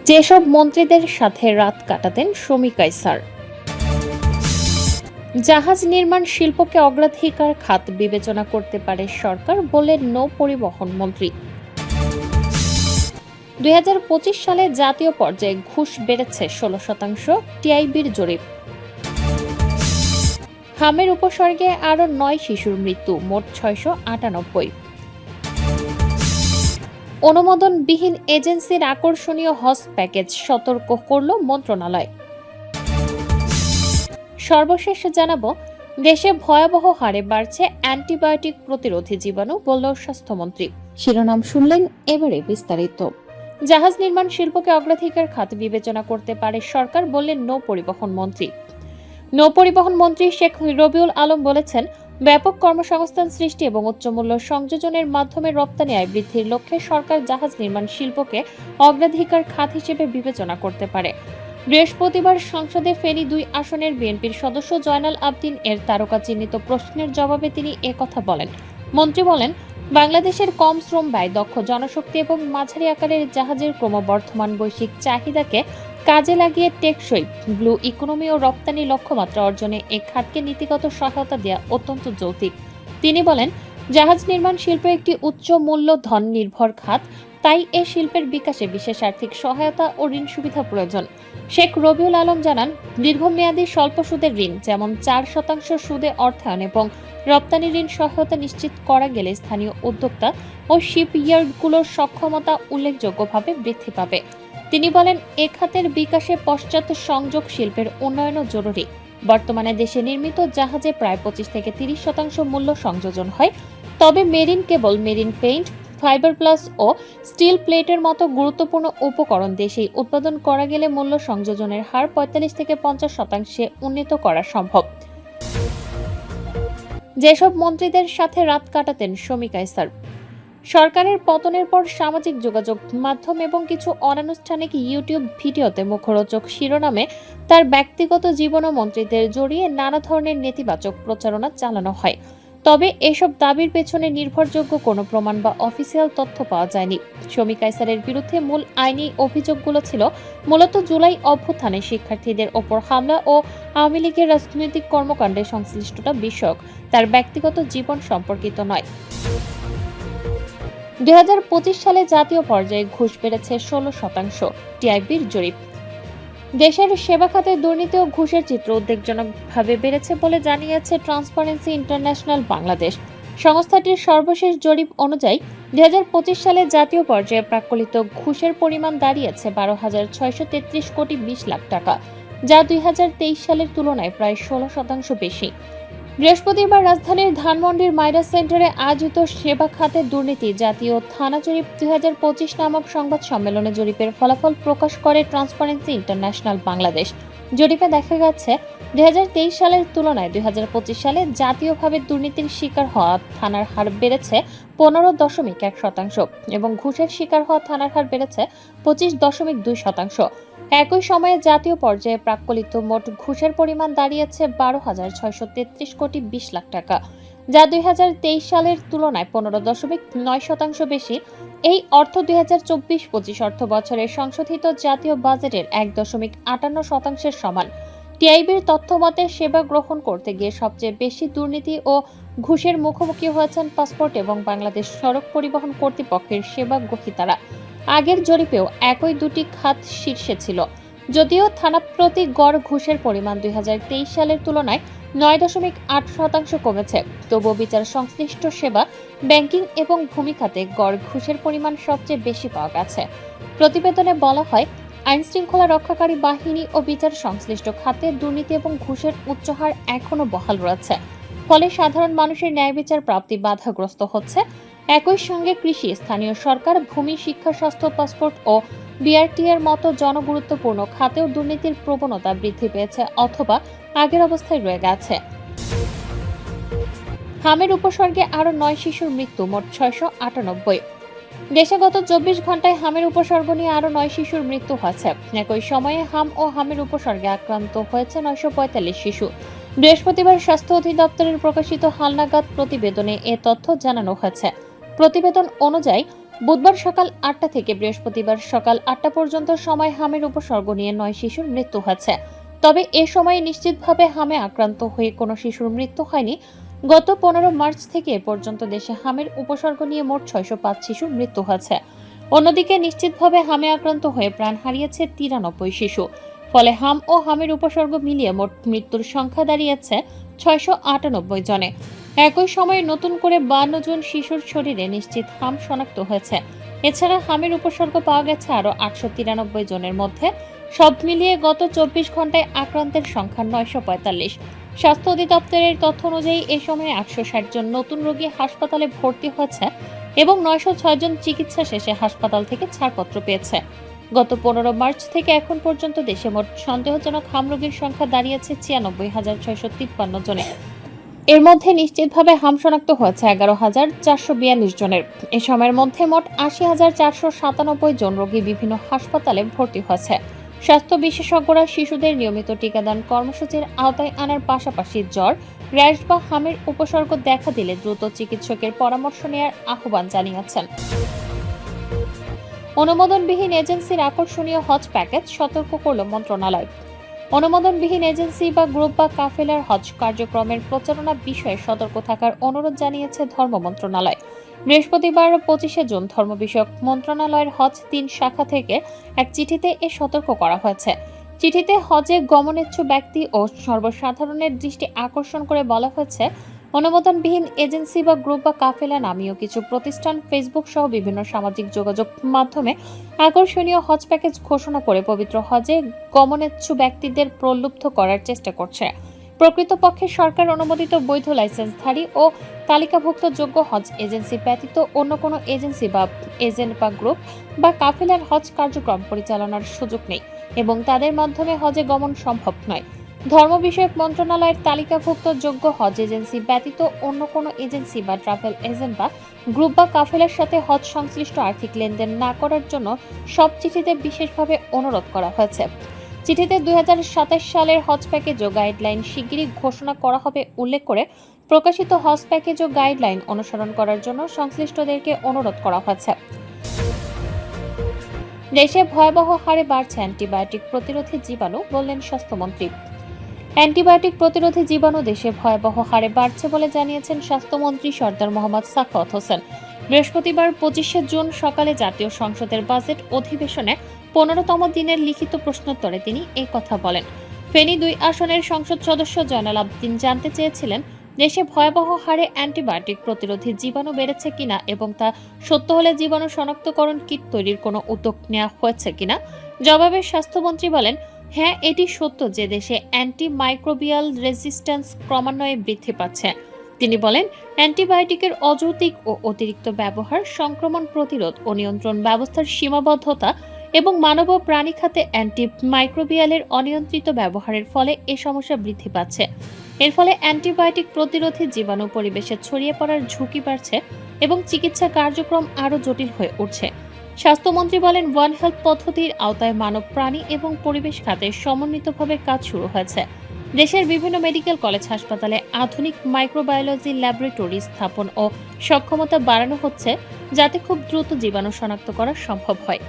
যেসব মন্ত্রীদের সাথে রাত কাটাতেন শমী কায়সার। জাহাজ নির্মাণ শিল্পকে অগ্রাধিকার খাত বিবেচনা করতে পারে সরকার, বললেন নৌ পরিবহন মন্ত্রী। 2025 সালে জাতীয় পর্যায়ে ঘুষ বেড়েছে 16%, টিআইবির জরিপ। হামের উপসর্গে আরও 9 শিশুর মৃত্যু, মোট 698। অনুমোদনবিহীন এজেন্সির আকর্ষণীয় হজ প্যাকেজ, সতর্ক করল মন্ত্রণালয়। সর্বশেষ জানাবো, দেশে ভয়াবহ হারে বাড়ছে অ্যান্টিবায়োটিক প্রতিরোধী জীবাণু, বলল স্বাস্থ্যমন্ত্রী। শিরোনাম শুনলেন, এবারে বিস্তারিত। জাহাজ নির্মাণ শিল্পকে অগ্রাধিকার খাত বিবেচনা করতে পারে সরকার, বললেন নৌ পরিবহন মন্ত্রী। নৌ পরিবহন মন্ত্রী শেখ রবিউল আলম বলেছেন, ব্যাপক কর্মসংস্থান সৃষ্টি এবং উচ্চমূল্য সংযোজনের মাধ্যমে রপ্তানি আয় বৃদ্ধির লক্ষ্যে সরকার জাহাজ নির্মাণ শিল্পকে অগ্রাধিকার খাত হিসেবে বিবেচনা করতে পারে। বৃহস্পতিবার সংসদে ফেনী 2 আসনের বিএনপির সদস্য জয়নাল আবদিন এর তারকা চিহ্নিত প্রশ্নের জবাবে তিনি একথা বলেন। মন্ত্রী বলেন, বাংলাদেশের কম শ্রম ব্যয়, দক্ষ জনশক্তি এবং মাঝারি আকারের জাহাজের ক্রমবর্ধমান বৈশ্বিক চাহিদাকে কাজে লাগিয়ে টেকসই ব্লু ইকোনমি ও রপ্তানি লক্ষ্যমাত্রা অর্জনে এ খাতকে নীতিগত সহায়তা দেওয়া অত্যন্ত যৌক্তিক। তিনি বলেন, জাহাজ নির্মাণ শিল্প একটি উচ্চ মূল্য ধন নির্ভর খাত, তাই এ শিল্পের বিকাশে বিশেষ আর্থিক সহায়তা ও ঋণ সুবিধা প্রয়োজন। শেখ রবিউল আলম জানান, দীর্ঘমেয়াদী স্বল্প সুদের ঋণ, যেমন 4% সুদে অর্থায়ন এবং রপ্তানি ঋণ সহায়তা নিশ্চিত করা গেলে স্থানীয় উদ্যোক্তা ও শিপইয়ার্ডগুলোর সক্ষমতা উল্লেখযোগ্যভাবে বৃদ্ধি পাবে। তিনি বলেন, এ খাতের বিকাশে পশ্চাৎ সংযোগ শিল্পের উন্নয়নও জরুরি। বর্তমানে দেশে নির্মিত জাহাজে প্রায় 25-30% মূল্য সংযোজন হয়, তবে মেরিন কেবল, মেরিন পেইন্ট, ফাইবার প্লাস ও স্টিল প্লেটের মতো গুরুত্বপূর্ণ উপকরণ দেশেই উৎপাদন করা গেলে মূল্য সংযোজনের হার 45-50% উন্নীত করা সম্ভব। যেসব মন্ত্রীদের সাথে রাত কাটাতেন শমী কায়সার। সরকারের পতনের পর সামাজিক যোগাযোগ মাধ্যম এবং কিছু অনানুষ্ঠানিক ইউটিউব ভিডিওতে মুখরোচক শিরোনামে তার ব্যক্তিগত জীবন ও মন্ত্রীদের জড়িয়ে নানা ধরনের নেতিবাচক প্রচারণা চালানো হয়। তবে এসব দাবির পেছনে নির্ভরযোগ্য কোনো প্রমাণ বা অফিসিয়াল তথ্য পাওয়া যায়নি। শমী কায়সারের বিরুদ্ধে মূল আইনি অভিযোগগুলো ছিল মূলত জুলাই অভ্যুত্থানে শিক্ষার্থীদের ওপর হামলা ও আওয়ামী লীগের রাজনৈতিক কর্মকাণ্ডে সংশ্লিষ্টতা বিষয়ক, তার ব্যক্তিগত জীবন সম্পর্কিত নয়। 2025 সালে জাতীয় পর্যায়ে ঘুষ বেড়েছে 16%, টিআইবির জরিপ। দেশের সেবা খাতে দুর্নীতি ও ঘুষের চিত্র উদ্বেগজনকভাবে বেড়েছে বলে জানিয়েছে ট্রান্সপারেন্সি ইন্টারন্যাশনাল বাংলাদেশ। সংস্থাটির সর্বশেষ জরিপ অনুযায়ী 2025 সালে জাতীয় পর্যায়ে প্রাক্কলিত ঘুষের পরিমাণ দাঁড়িয়েছে 12,633 কোটি 20 লাখ টাকা, যা 2023 সালের তুলনায় প্রায় 16% বেশি। বৃহস্পতিবার রাজধানীর ধানমন্ডির মাইরাস সেন্টারে আয়োজিত সেবা খাতে দুর্নীতি জাতীয় থানা জরিপ 2025 নামক সংবাদ সম্মেলনে জরিপের ফলাফল প্রকাশ করে ট্রান্সপারেন্সি ইন্টারন্যাশনাল বাংলাদেশ। জরিপে দেখা গেছে, 2023 সালের তুলনায় 2025 সালে জাতীয়ভাবে দুর্নীতির শিকার হওয়া থানার হার বেড়েছে 15.1% এবং ঘুষের শিকার হওয়া থানার হার বেড়েছে 25.2%। একই সময়ে জাতীয় পর্যায়ে প্রাক্কলিত মোট ঘুষের পরিমাণ দাঁড়িয়েছে 12,633 কোটি 20 লাখ টাকা, যা 2023 সালের তুলনায় 15.9% বেশি। এই অর্থ 2024-25 অর্থ বছরের সংশোধিত জাতীয় বাজেটের 1.58% সমান। টিআইবির তথ্য মতে, সেবা গ্রহণ করতে গিয়ে সবচেয়ে বেশি দুর্নীতি ও ঘুষের মুখোমুখি হয়েছেন পাসপোর্ট এবং বাংলাদেশ সড়ক পরিবহন কর্তৃপক্ষের সেবা গ্রহীতারা। আগের জরিপেও একই দুটি খাত শীর্ষে ছিল। যদিও থানা প্রতি গড় ঘুষের পরিমাণ 2023 সালের তুলনায় 9.8% কমেছে, তবুও বিচার সংশ্লিষ্ট সেবা, ব্যাংকিং এবং ভূমি খাতে গড় ঘুষের পরিমাণ সবচেয়ে বেশি পাওয়া গেছে। প্রতিবেদনে বলা হয়, আইনশৃঙ্খলা রক্ষাকারী বাহিনী ও বিচার সংশ্লিষ্ট খাতে দুর্নীতি এবং ঘুষের উচ্চ হার এখনও বহাল রয়েছে, ফলে সাধারণ মানুষের ন্যায় বিচার প্রাপ্তি বাধাগ্রস্ত হচ্ছে। একই সঙ্গে কৃষি, স্থানীয় সরকার, ভূমি, শিক্ষা, স্বাস্থ্য, পাসপোর্ট ও বিআরটি এর মতো জনগুরুত্বপূর্ণ খাতেও দুর্নীতির প্রবণতা বৃদ্ধি পেয়েছে অথবা আগের অবস্থায় রয়ে গেছে। হামের উপসর্গে আরও 9 শিশুর মৃত্যু, মোট 698। দেশে গত 24 ঘন্টায় হামের উপসর্গ নিয়ে আরও 9 শিশুর মৃত্যু হয়েছে। একই সময়ে হাম ও হামের উপসর্গে আক্রান্ত হয়েছে 945 শিশু। বৃহস্পতিবার স্বাস্থ্য অধিদপ্তরের প্রকাশিত হালনাগাদ প্রতিবেদনে এ তথ্য জানানো হয়েছে। প্রতিবেদন অনুযায়ী বুধবার সকাল ৮টা থেকে বৃহস্পতিবার সকাল ৮টা পর্যন্ত সময় হামের উপসর্গ নিয়ে ৯ শিশুর মৃত্যু হয়েছে। তবে এ সময়ে নিশ্চিতভাবে হামে আক্রান্ত হয়ে কোনো শিশুর মৃত্যু হয়নি। গত ১৫ মার্চ থেকে এ পর্যন্ত দেশে হামের উপসর্গ নিয়ে মোট ৬০৫ শিশুর মৃত্যু হয়েছে। অন্যদিকে নিশ্চিতভাবে হামে আক্রান্ত হয়ে প্রাণ হারিয়েছে ৯৩ শিশু। ফলে হাম ও হামের উপসর্গ মিলিয়ে মোট মৃত্যুর সংখ্যা দাঁড়িয়েছে ৬৯৮ জনে। একই সময়ে নতুন করে ৫২ জন শিশুর শরীরে নিশ্চিত হাম শনাক্ত হয়েছে। এছাড়া হামের উপসর্গ পাওয়া গেছে আরও ৮৯৩ জনের মধ্যে। সব মিলিয়ে গত ২৪ ঘন্টায় আক্রান্তের সংখ্যা ৯৪৫। স্বাস্থ্য অধিদপ্তরের তথ্য অনুযায়ী এ সময়ে ৮৬০ জন নতুন রোগী হাসপাতালে ভর্তি হয়েছে এবং ৯০৬ জন চিকিৎসা শেষে হাসপাতাল থেকে ছাড়পত্র পেয়েছে। গত ১৫ মার্চ থেকে এখন পর্যন্ত দেশে মোট সন্দেহজনক হাম রোগীর সংখ্যা দাঁড়িয়েছে ৯৬,৬৫৩ জনে। এর মধ্যে নিশ্চিতভাবে হাম শনাক্ত হয়েছে ১১,৪৪২ জনের। এ সময়ের মধ্যে মোট ৮০,৪৯৭ জন রোগী বিভিন্ন হাসপাতালে ভর্তি হয়েছে। স্বাস্থ্য বিশেষজ্ঞরা শিশুদের নিয়মিত টিকাদান কর্মসূচির আওতায় আনার পাশাপাশি জ্বর, র্যাশ বা হামের উপসর্গ দেখা দিলে দ্রুত চিকিৎসকের পরামর্শ নেওয়ার আহ্বান জানিয়েছেন। অনুমোদনবিহীন এজেন্সির আকর্ষণীয় হজ প্যাকেজ সতর্ক করল মন্ত্রণালয়। অনুমোদনবিহীন এজেন্সি বা গ্রুপ বা কাফেলার হজ কার্যক্রমের প্রচারণা বিষয়ে সতর্ক থাকার অনুরোধ জানিয়েছে ধর্ম মন্ত্রণালয়। বৃহস্পতিবার ২৫ জুন ধর্ম বিষয়ক মন্ত্রণালয়ের হজ ৩ শাখা থেকে এক চিঠিতে এ সতর্ক করা হয়েছে। চিঠিতে হজে গমনেচ্ছু ব্যক্তি ও সর্বসাধারণের দৃষ্টি আকর্ষণ করে বলা হয়েছে, অনুমোদনবিহীন এজেন্সি বা গ্রুপ বা কাফেলা নামীয় কিছু প্রতিষ্ঠান ফেসবুক সহ বিভিন্ন সামাজিক যোগাযোগ মাধ্যমে আকর্ষণীয় হজ প্যাকেজ ঘোষণা করে পবিত্র হজে গমনেচ্ছু ব্যক্তিদের প্রলুব্ধ করার চেষ্টা করছে। প্রকৃতপক্ষে সরকার অনুমোদিত বৈধ লাইসেন্সধারী ও তালিকাভুক্ত যোগ্য হজ এজেন্সি ব্যতীত অন্য কোনো এজেন্সি বা এজেন্ট বা গ্রুপ বা কাফেলার হজ কার্যক্রম পরিচালনার সুযোগ নেই এবং তাদের মাধ্যমে হজে গমন সম্ভব নয়। ধর্ম বিষয়ক মন্ত্রণালয়ের তালিকাভুক্ত যোগ্য হজ এজেন্সি ব্যতীত অন্য কোনো এজেন্সি বা ট্রাভেল এজেন্ট বা গ্রুপ বা কাফেলার সাথে হজ সংশ্লিষ্ট আর্থিক লেনদেন না করার জন্য সব চিঠিতে বিশেষভাবে অনুরোধ করা হয়েছে। চিঠিতে ২০২৭ সালের হজ প্যাকেজ ও গাইডলাইন শিগগিরই ঘোষণা করা হবে উল্লেখ করে প্রকাশিত হজ প্যাকেজ ও গাইডলাইন অনুসরণ করার জন্য সংশ্লিষ্টদেরকে অনুরোধ করা হয়েছে। দেশে ভয়াবহ হারে বাড়ছে অ্যান্টিবায়োটিক প্রতিরোধী জীবাণু, বললেন স্বাস্থ্যমন্ত্রী। অ্যান্টিবায়োটিক প্রতিরোধী জীবাণু দেশে ভয়াবহ হারে বাড়ছে বলে জানিয়েছেন স্বাস্থ্যমন্ত্রী সরদার মোহাম্মদ সাখাওয়াত হোসেন। বৃহস্পতিবার ২৫ জুন সকালে জাতীয় সংসদের বাজেট অধিবেশনে ১৫তম দিনের লিখিত প্রশ্নোত্তরে তিনি এই কথা বলেন। ফেনী ২ আসনের সংসদ সদস্য জয়নাল আবদিন জানতে চেয়েছিলেন, দেশে ভয়াবহ হারে অ্যান্টিবায়োটিক প্রতিরোধী জীবাণু বেড়েছে কিনা এবং তা সত্য হলে জীবাণু শনাক্তকরণ কিট তৈরির কোনো উদ্যোগ নেওয়া হয়েছে কিনা। জবাবে স্বাস্থ্যমন্ত্রী বলেন, হ্যাঁ, এটি সত্য যে দেশে অ্যান্টিমাইক্রোবিয়াল রেজিস্ট্যান্স ক্রমান্বয়ে বৃদ্ধি পাচ্ছে। তিনি বলেন, অ্যান্টিবায়োটিকের অযৌক্তিক ও অতিরিক্ত ব্যবহার, সংক্রমণ প্রতিরোধ ও নিয়ন্ত্রণ ব্যবস্থার সীমাবদ্ধতা এবং মানব ও প্রাণী খাতে অ্যান্টিমাইক্রোবিয়ালের অনিয়ন্ত্রিত ব্যবহারের ফলে এ সমস্যা বৃদ্ধি পাচ্ছে। এর ফলে অ্যান্টিবায়োটিক প্রতিরোধী জীবাণু পরিবেশে ছড়িয়ে পড়ার ঝুঁকি বাড়ছে এবং চিকিৎসা কার্যক্রম আরও জটিল হয়ে উঠছে। স্বাস্থ্যমন্ত্রী বলেন, ওয়ান হেলথ পদ্ধতির আওতায় মানব, প্রাণী এবং পরিবেশ খাতে সমন্বিতভাবে কাজ শুরু হয়েছে। দেশের বিভিন্ন মেডিকেল কলেজ হাসপাতালে আধুনিক মাইক্রোবায়োলজি ল্যাবরেটরি স্থাপন ও সক্ষমতা বাড়ানো হচ্ছে, যাতে খুব দ্রুত জীবাণু শনাক্ত করা সম্ভব হয়।